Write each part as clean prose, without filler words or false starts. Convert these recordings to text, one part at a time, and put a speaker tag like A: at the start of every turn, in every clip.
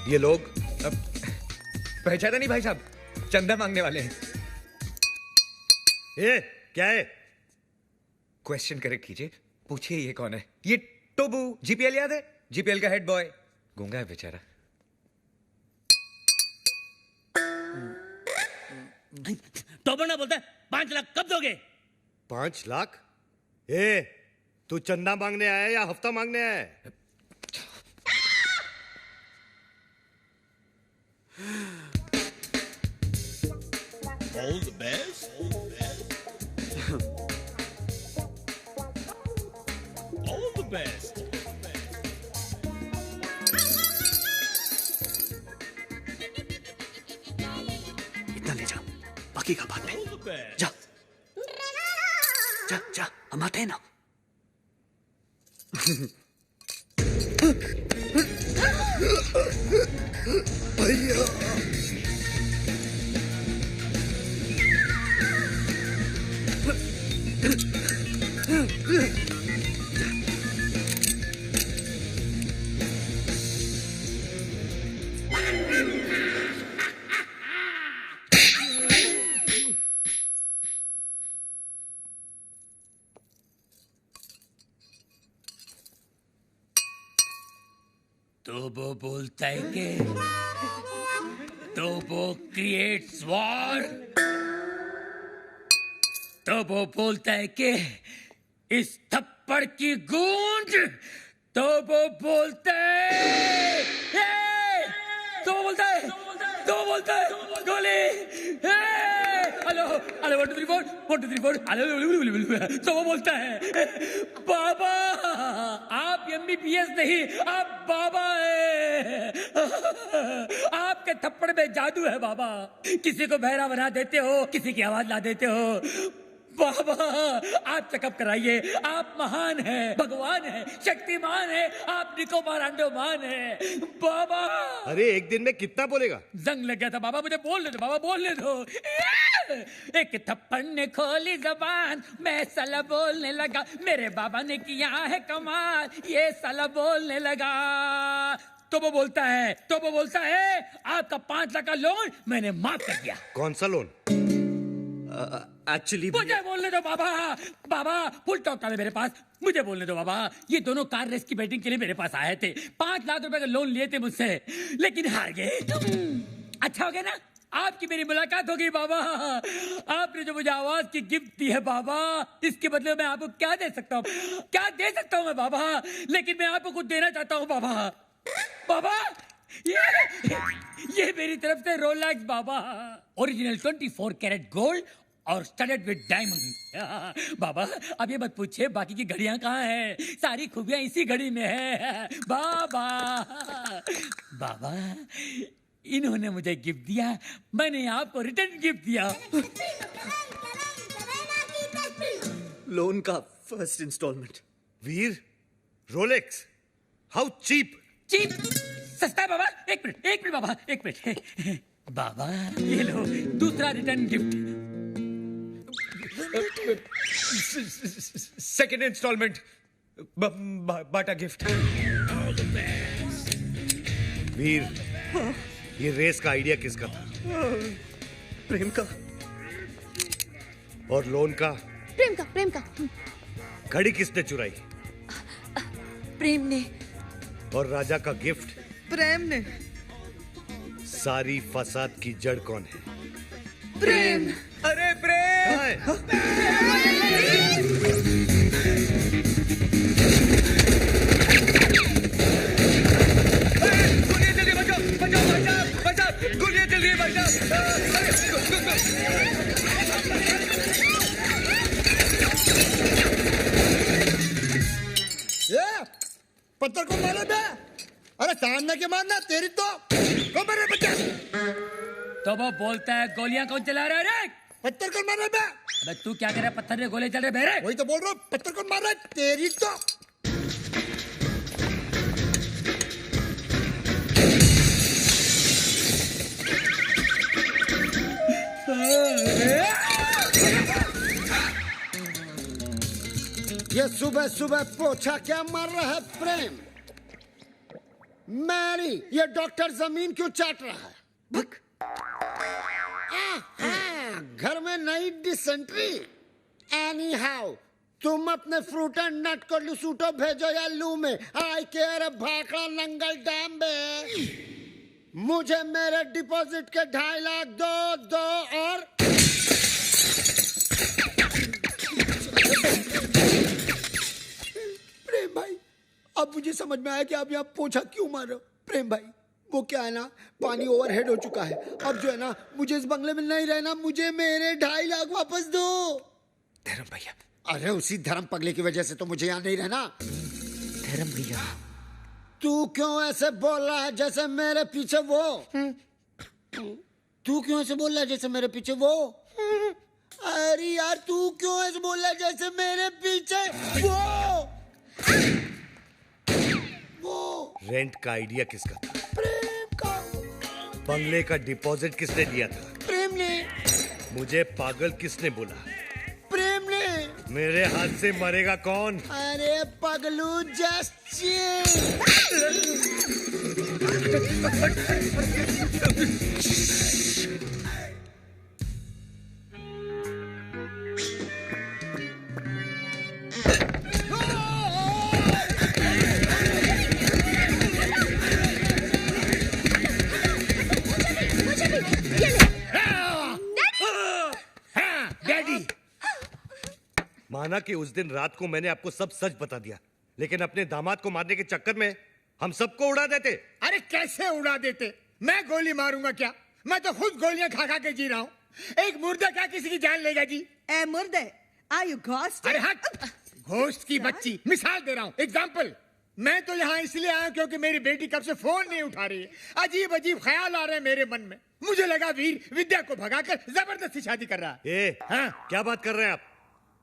A: ये लोग पहचाना नहीं भाई साहब, चंदा मांगने वाले हैं।
B: ए, क्या है?
A: क्वेश्चन करेक्ट कीजिए, पूछिए ये कौन है? ये टोबू, जीपीएल याद है? जीपीएल का हेड बॉय, गूंगा है बेचारा।
C: टोबू ना बोलता है 5 लाख कब दोगे?
B: 5 लाख? ए, तू चंदा मांगने आया है या हफ्ता मांगने आया है?
D: All the best. All the best.
E: इतना ले जा, बाकी का बाद में।
D: All the best.
E: जा जा जा, हम आते हैं ना।
B: भैया
C: तो वो बोलता है कि तो वो क्रिएट्स वॉर। तो वो बोलता है कि इस थप्पड़ की गूंज। तो वो बोलता है तो बोलता है गोली। Hello hello 1 2 3 4 1 2 3 4 hello. तो वो बोलता है बाबा आप एमबीबीएस नहीं, आप बाबा है। आपके थप्पड़ में जादू है बाबा। किसी को बहरा बना देते हो, किसी की आवाज ला देते हो। बाबा आप चेकअप कराइए, आप महान हैं, भगवान हैं, शक्तिमान हैं, आप निकोबार अंडोमान हैं बाबा।
B: अरे एक दिन में कितना बोलेगा?
C: जंग लग गया था बाबा, मुझे बोलने दो बाबा, बोलने दो। एक थप्पड़ ने खोली जबान, मैं साला बोलने लगा। मेरे बाबा ने किया है कमाल, ये साला बोलने लगा। तो वो बोलता है आपका 5 लाख का लोन मैंने माफ कर दिया।
B: कौन सा लोन?
E: एक्चुअली
C: मुझे बोलने दो बाबा फुल टॉक था मेरे पास। मुझे बोलने दो बाबा। ये दोनों कार रेस की बैटिंग के लिए मेरे पास आए थे। 5 लाख रुपए का लोन लिए थे मुझसे, लेकिन हार गए। अच्छा हो गया ना, आपकी मेरी मुलाकात होगी बाबा। आपने जो मुझे आवाज की गिफ्ट दी है बाबा, इसके बदले मैं आपको क्या दे सकता हूँ? क्या दे सकता हूँ मैं बाबा? लेकिन मैं आपको कुछ देना चाहता हूँ बाबा। ये मेरी तरफ से रोलेक्स बाबा, ओरिजिनल 24 कैरेट गोल्ड और स्टडेड विद डायमंड। बाबा अब ये मत पूछिए बाकी की घड़ियां कहाँ हैं, सारी खूबियां इसी घड़ी में है बाबा। इन्होंने मुझे गिफ्ट दिया, मैंने आपको रिटर्न गिफ्ट दिया।
E: लोन का first installment.
B: Veer, Rolex, how cheap?
C: Cheap सस्ता है बाबा। एक मिनट बाबा, एक मिनट बाबा, ये लो दूसरा रिटर्न गिफ्ट।
A: सेकेंड इंस्टॉलमेंट, बाटा गिफ्ट।
B: वीर, ये रेस का आइडिया किसका था?
E: प्रेम का।
B: और लोन का?
F: प्रेम का।
B: घड़ी किसने चुराई?
F: प्रेम ने।
B: और राजा का गिफ्ट?
F: प्रेम ने।
B: सारी फसाद की जड़ कौन है?
F: प्रेम।
A: अरे प्रेम!
B: कहाँ है?
A: गोलियां चल रही है, बचाओ! गोलियां चल रही है भाई
G: साहब। पत्थर को मारे बे? अरे सामने के मारना तेरी तो को मारे बच्चा।
C: तो वो बोलता है गोलियां कौन चला रहा है रे?
G: पत्थर को मारे बे?
C: अबे तू क्या कर रहा है? पत्थर में गोले चल रहे बेरे।
G: वही तो बोल रहा हूँ, पत्थर को मार रहा है तेरी तो। ये सुबह सुबह पोछा क्या मार रहा है प्रेम? मैरी, ये डॉक्टर जमीन क्यों चाट रहा है?
E: भक।
G: घर में नई डिसेंट्री। एनी हाउ, तुम अपने फ्रूट एंड नट को लुसूटो भेजो या लू में। आई केयर भाखड़ा नंगल डैम में। मुझे मेरे डिपॉजिट के 2.5 लाख दो और प्रेम भाई, अब मुझे समझ में आया कि आप यहाँ पोछा क्यों मार रहे हो। प्रेम भाई, वो क्या है ना, पानी ओवरहेड हो चुका है। अब जो है ना, मुझे इस बंगले में नहीं रहना, मुझे मेरे 2.5 लाख वापस दो।
A: धर्म भैया,
G: अरे उसी धर्म पगले की वजह से तो मुझे यहाँ नहीं रहना।
A: धर्म भैया,
G: तू क्यों ऐसे बोल रहा है जैसे मेरे पीछे वो? तू क्यों ऐसे बोल रहा है जैसे मेरे पीछे वो? अरे यार, तू क्यों ऐसे बोल रहा है जैसे मेरे पीछे वो?
B: रेंट का आइडिया किसका था?
G: प्रेम का।
B: बंगले का डिपॉजिट किसने दिया था?
G: प्रेम ने।
B: मुझे पागल किसने बोला?
G: प्रेम ने।
B: मेरे हाथ से मरेगा कौन?
G: अरे पगलू, जस्ट
C: डैडी।
B: माना कि उस दिन रात को मैंने आपको सब सच बता दिया, लेकिन अपने दामाद को मारने के चक्कर में हम सबको उड़ा देते।
H: अरे कैसे उड़ा देते? मैं गोली मारूंगा क्या? मैं तो खुद गोलियां खा खा के जी रहा हूँ। एक मुर्दा क्या किसी की जान लेगा जी?
F: ए मुर्दे, आर यू घोस्ट?
H: अरे हट, घोस्ट की बच्ची। मिसाल दे रहा हूँ, एग्जाम्पल। मैं तो यहाँ इसलिए आया क्योंकि मेरी बेटी कब से फोन नहीं उठा रही है। अजीब अजीब ख्याल आ रहे हैं मेरे मन में। मुझे लगा वीर विद्या को भगाकर जबरदस्ती शादी कर रहा है।
B: हाँ? क्या बात कर रहे हैं आप?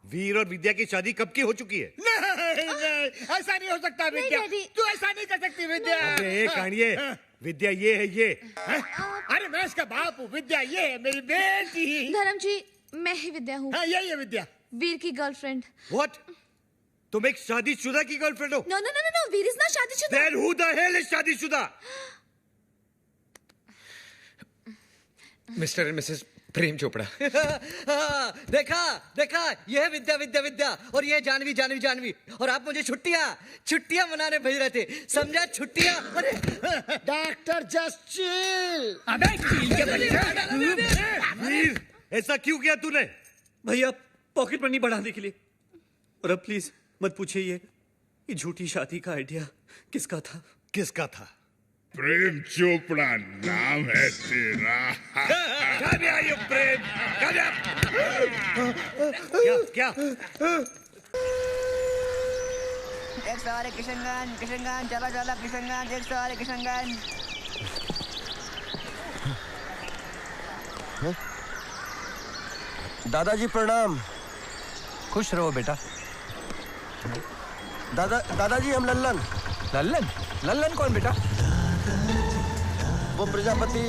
B: वीर और विद्या की शादी कब की हो चुकी है?
H: नहीं, ऐसा नहीं हो सकता विद्या। तू ऐसा नहीं कर सकती विद्या।
B: ये कहानिए, विद्या ये है ये।
H: अरे मैं इसका बाप हूँ, विद्या ये है मेरी बेटी।
F: धर्म जी, मैं ही विद्या हूँ,
H: यही है विद्या,
F: वीर की गर्लफ्रेंड।
B: What? तुम एक शादीशुदा की गर्लफ्रेंड हो?
F: No no no no, Veer is not शादीशुदा।
B: Then who the hell is शादीशुदा?
A: Mr and Mrs Prem Chopra.
E: देखा देखा, ये है विद्या विद्या विद्या, और ये जानवी जानवी जानवी, और आप मुझे छुट्टियां मनाने भेज रहे थे, समझा? छुट्टियां। अरे
G: डॉक्टर, जस्ट चिल।
C: अबे चील के बच्चा।
B: वीर, ऐसा क्यों किया तूने?
E: भैया, पॉकेट मनी बढ़ाने के लिए। और अब प्लीज मत पूछिए ये झूठी शादी का आइडिया किसका था?
B: किसका था?
D: प्रेम चोपड़ा नाम है तेरा।
B: ये प्रेम क्या?
I: 108 किशनगंज, किशनगंज, चला चला किशनगंज, 108 किशनगंज।
J: दादाजी प्रणाम।
K: खुश रहो बेटा।
J: दादाजी हम लल्लन।
K: लल्लन? लल्लन कौन बेटा?
J: वो प्रजापति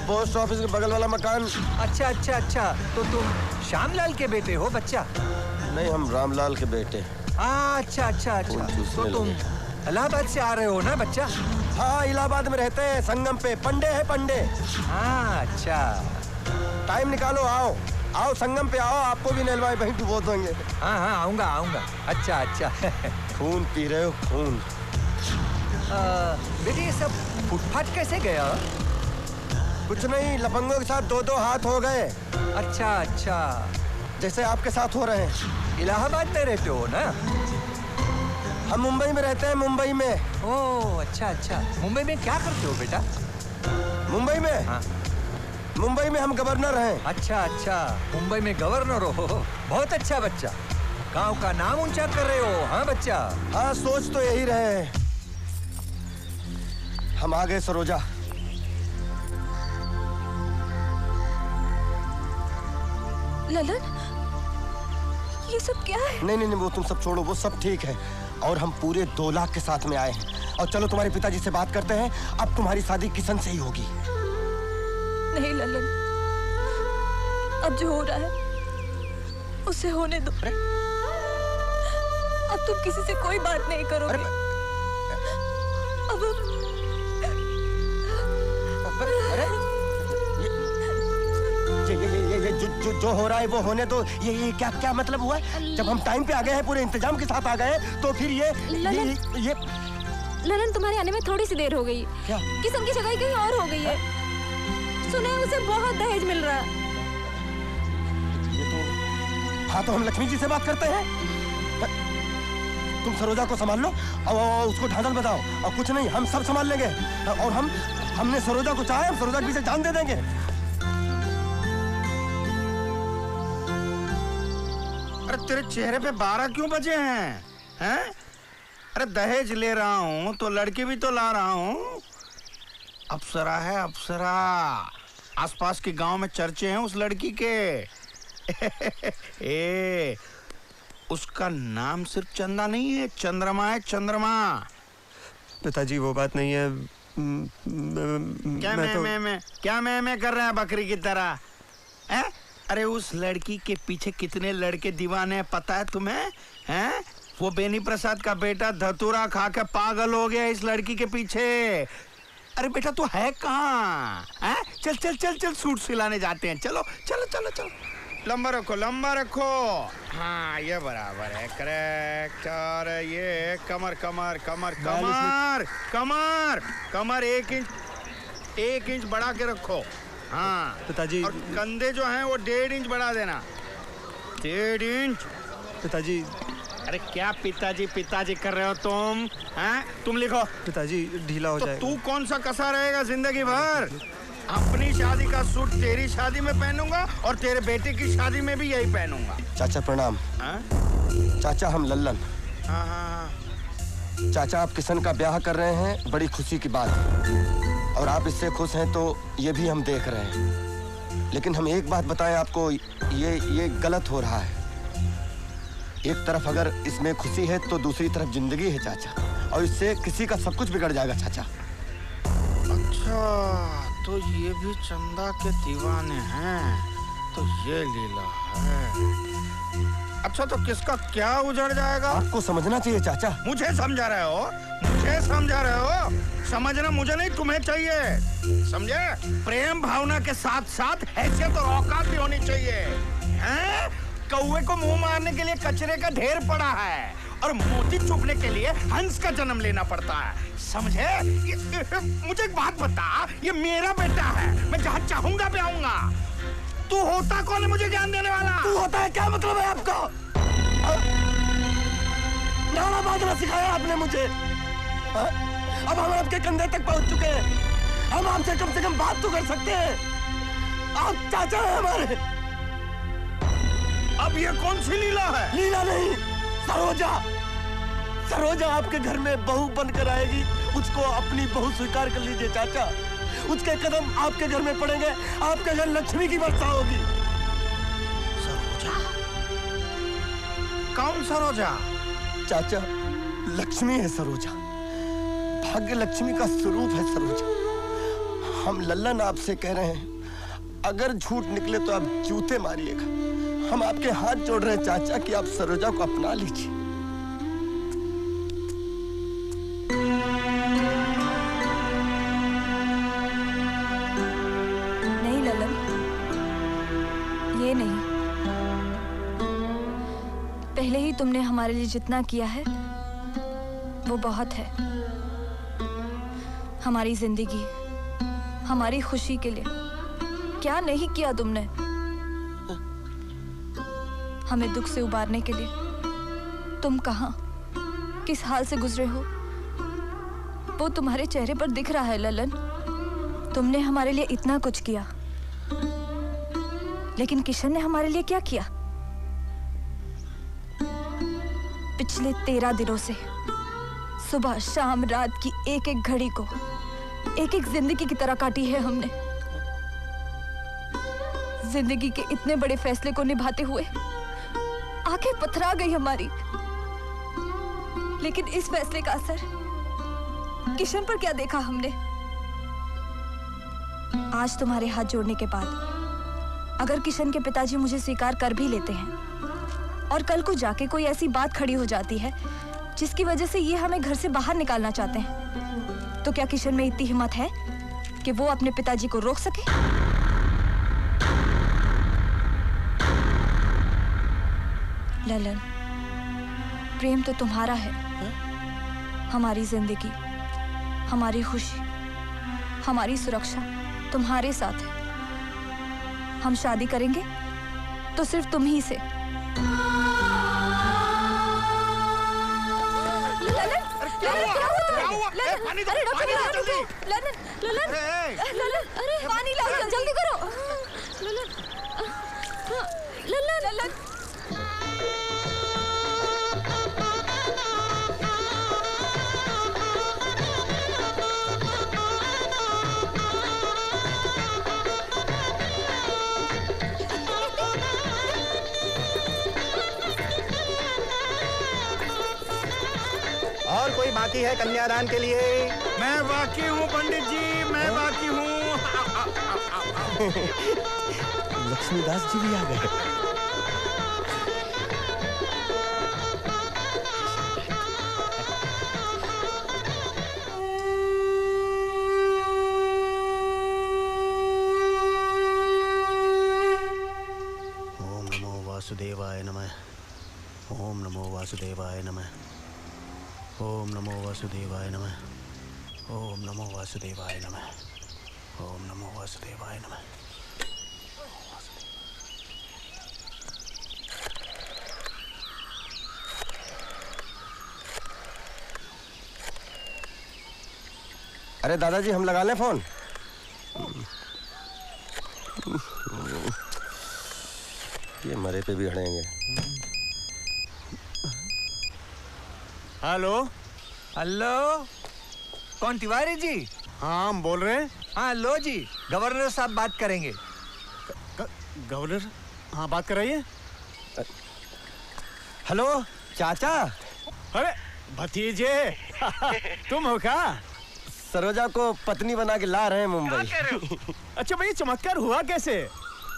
J: पोस्ट ऑफिस के बगल वाला मकान।
K: अच्छा अच्छा अच्छा, तो तुम श्यामलाल के बेटे हो बच्चा?
J: नहीं, हम रामलाल के बेटे।
K: अच्छा अच्छा अच्छा, तो तुम इलाहाबाद से आ रहे हो ना बच्चा?
J: हाँ, इलाहाबाद में रहते हैं, संगम पे। पंडे है पंडे।
K: हाँ अच्छा,
J: टाइम निकालो, आओ आओ संगम पे आओ, आपको भी नहलवाए वहीं डुबो देंगे।
K: हाँ हाँ, आऊंगा आऊंगा। अच्छा अच्छा।
J: खून पी रहे हो? खून?
K: बेटे, ये सब फुटपाथ कैसे गया?
J: कुछ नहीं, लफंगों के साथ 2-2 हाथ हो गए।
K: अच्छा अच्छा,
J: जैसे आपके साथ हो रहे हैं।
K: इलाहाबाद में रहते हो ना?
J: हम मुंबई में रहते हैं, मुंबई में।
K: ओह अच्छा अच्छा, मुंबई में क्या करते हो बेटा?
J: मुंबई में?
K: हाँ।
J: मुंबई में हम गवर्नर हैं।
K: अच्छा अच्छा, मुंबई में गवर्नर हो, बहुत अच्छा बच्चा। गांव का नाम ऊंचा कर रहे हो। हाँ बच्चा।
J: हाँ, सोच तो यही रहे हैं। हम आ गए सरोजा।
F: ललन, ये सब क्या है?
J: नहीं नहीं नहीं, वो तुम सब छोड़ो, वो सब ठीक है। और हम पूरे 2 लाख के साथ में आए हैं। और चलो तुम्हारे पिताजी से बात करते हैं। अब तुम्हारी शादी किशन से ही होगी।
F: नहीं ललन, अब जो हो रहा है उसे होने दो। अब तुम किसी से कोई बात नहीं करोगे। अब
J: जो हो रहा है वो होने दो। ये क्या क्या मतलब हुआ? जब हम टाइम पे आ गए हैं, पूरे इंतजाम के साथ आ गए हैं, तो फिर ये
F: ललन, तुम्हारे आने में थोड़ी सी देर हो गई।
J: क्या?
F: किशन की जगह कहीं और हो गई है। सुने उसे बहुत दहेज मिल रहा है।
J: ये तो हाँ, तो हम लक्ष्मी जी से बात करते हैं। तुम सरोजा को संभाल लो और उसको ढांढल बताओ, और कुछ नहीं, हम सब संभाल लेंगे। और हमने सरोजा को चाहा, हम सरोजा के पीछे जान दे देंगे।
L: अरे तेरे चेहरे पे 12 क्यों बजे हैं? हैं? अरे दहेज ले रहा हूँ तो लड़की भी तो ला रहा हूँ। अप्सरा है, अप्सरा। आसपास के गांव में चर्चे हैं उस लड़की के। ए, उसका नाम सिर्फ चंदा नहीं है, चंद्रमा है, चंद्रमा।
J: पिताजी वो बात नहीं है।
L: क्या क्या मैं कर रहा है बकरी की तरह? हैं? अरे उस लड़की के पीछे कितने लड़के दीवाने हैं पता है तुम्हें? हैं? वो बेनी प्रसाद का बेटा धतूरा खा के पागल हो गया इस लड़की के पीछे। अरे बेटा तू है कहाँ? हैं? चल चल चल चल, सूट सिलाने जाते हैं। चलो चलो चलो चलो, लंबा रखो, लंबा रखो। हाँ ये बराबर है, करेक्ट। और ये कमर कमर कमर कमर कमर कमर 1 इंच बढ़ा के रखो। हाँ
J: पिताजी।
L: और कंधे जो हैं वो 1.5 इंच बढ़ा देना। 1.5 इंच।
J: पिताजी।
L: अरे क्या पिताजी पिताजी कर रहे हो तुम? हैं? तुम लिखो।
J: पिताजी ढीला हो जाएगा।
L: तू कौन सा कसा रहेगा जिंदगी भर? अपनी शादी का सूट तेरी शादी में पहनूंगा और तेरे बेटे की शादी में भी यही पहनूंगा।
J: चाचा प्रणाम। चाचा हम लल्लन। चाचा आप किशन का ब्याह कर रहे हैं, बड़ी खुशी की बात है, और आप इससे खुश हैं तो ये भी हम देख रहे हैं। लेकिन हम एक बात बताएं आपको, ये गलत हो रहा है। एक तरफ अगर इसमें खुशी है तो दूसरी तरफ जिंदगी है चाचा, और इससे किसी का सब कुछ बिगड़ जाएगा चाचा।
L: अच्छा तो ये भी चंदा के दीवाने हैं, तो ये लीला है। अच्छा तो किसका क्या उजड़ जाएगा?
J: आपको समझना चाहिए चाचा।
L: मुझे समझा रहे हो? मुझे समझा रहे हो? समझना मुझे नहीं तुम्हें चाहिए, समझे? प्रेम भावना के साथ साथ हैसियत और औकात भी होनी चाहिए। हैं? कौवे को मुंह मारने के लिए कचरे का ढेर पड़ा है, और मोती चुपने के लिए हंस का जन्म लेना पड़ता है, समझे? मुझे एक बात बता, ये मेरा बेटा है, मैं जहाँ चाहूंगा भी आऊंगा। तू होता कौन है मुझे ज्ञान देने वाला?
J: तू होता है क्या मतलब है आपको? नारा बाजना सिखाया आपने मुझे। अब हम आपके कंधे तक पहुंच चुके हैं, हम आपसे कम से कम बात तो कर सकते हैं। आप चाचा हैं हमारे।
L: अब ये कौन सी लीला है?
J: लीला नहीं, सरोजा। सरोजा आपके घर में बहू बनकर आएगी, उसको अपनी बहू स्वीकार कर लीजिए चाचा। उसके कदम आपके घर में पड़ेंगे, आपके घर लक्ष्मी की वर्षा होगी।
L: सरोजा? कौन सरोजा?
J: चाचा लक्ष्मी है सरोजा, भाग्य लक्ष्मी का स्वरूप है सरोजा। हम लल्लन आपसे कह रहे हैं, अगर झूठ निकले तो आप जूते मारिएगा। हम आपके हाथ जोड़ रहे हैं चाचा कि आप सरोजा को अपना लीजिए।
F: नहीं ललन, ये नहीं। पहले ही तुमने हमारे लिए जितना किया है वो बहुत है। हमारी जिंदगी, हमारी खुशी के लिए क्या नहीं किया तुमने? हमें दुख से उबारने के लिए तुम कहां, किस हाल से गुजरे हो, वो तुम्हारे चेहरे पर दिख रहा है ललन। तुमने हमारे लिए इतना कुछ किया, लेकिन किशन ने हमारे लिए क्या किया? पिछले 13 दिनों से सुबह शाम रात की एक एक घड़ी को एक एक जिंदगी की तरह काटी है हमने। जिंदगी के इतने बड़े फैसले को निभाते हुए आंखें पथरा गई हमारी, लेकिन इस फैसले का असर किशन पर क्या देखा हमने? आज तुम्हारे हाथ जोड़ने के बाद अगर किशन के पिताजी मुझे स्वीकार कर भी लेते हैं और कल को जाके कोई ऐसी बात खड़ी हो जाती है जिसकी वजह से ये हमें घर से बाहर निकालना चाहते हैं, तो क्या किशन में इतनी हिम्मत है कि वो अपने पिताजी को रोक सके? ललन, प्रेम तो तुम्हारा है। हमारी जिंदगी, हमारी खुशी, हमारी सुरक्षा तुम्हारे साथ है। हम शादी करेंगे तो सिर्फ तुम ही से।
M: अरे पानी लाओ, जल्दी करो। ललन,
J: और कोई बाकी है कन्यादान के लिए?
L: मैं बाकी हूँ पंडित जी, मैं बाकी हूँ।
J: लक्ष्मीदास जी भी आ गए।
L: ओम नमो वासुदेवाय नमः। ओम नमो वासुदेवाय नमः। ओम नमो वासुदेवाय नमः। ओम नमो वासुदेवाय नमः। ओम नमो वासुदेवाय नमः।
J: अरे दादाजी, हम लगा लें फोन? ये मरे पे भी हड़ेंगे।
L: हेलो
K: हेलो, कौन तिवारी जी?
L: हाँ, हम बोल रहे हैं।
K: हाँ लो जी, गवर्नर साहब बात करेंगे।
L: गवर्नर? हाँ, बात कराइए।
J: हेलो चाचा।
L: अरे भतीजे, तुम हो क्या?
J: सरोजा को पत्नी बना के ला रहे हैं मुंबई।
L: अच्छा भाई, चमत्कार हुआ कैसे?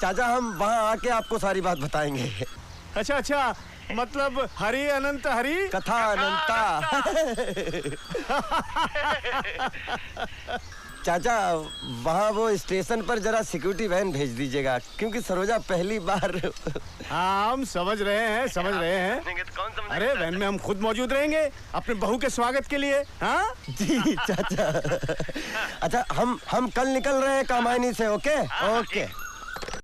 J: चाचा, हम वहाँ आके आपको सारी बात बताएंगे।
L: अच्छा अच्छा, मतलब हरि अनंत हरि
J: कथा अनंता। चाचा, वहाँ वो स्टेशन पर जरा सिक्योरिटी वैन भेज दीजिएगा, क्योंकि सरोजा पहली बार।
L: हाँ, हम समझ रहे हैं, समझ रहे हैं। अरे वैन में हम खुद मौजूद रहेंगे अपने बहू के स्वागत के लिए। हाँ
J: जी चाचा। अच्छा, हम कल निकल रहे हैं कामायनी से। Okay okay.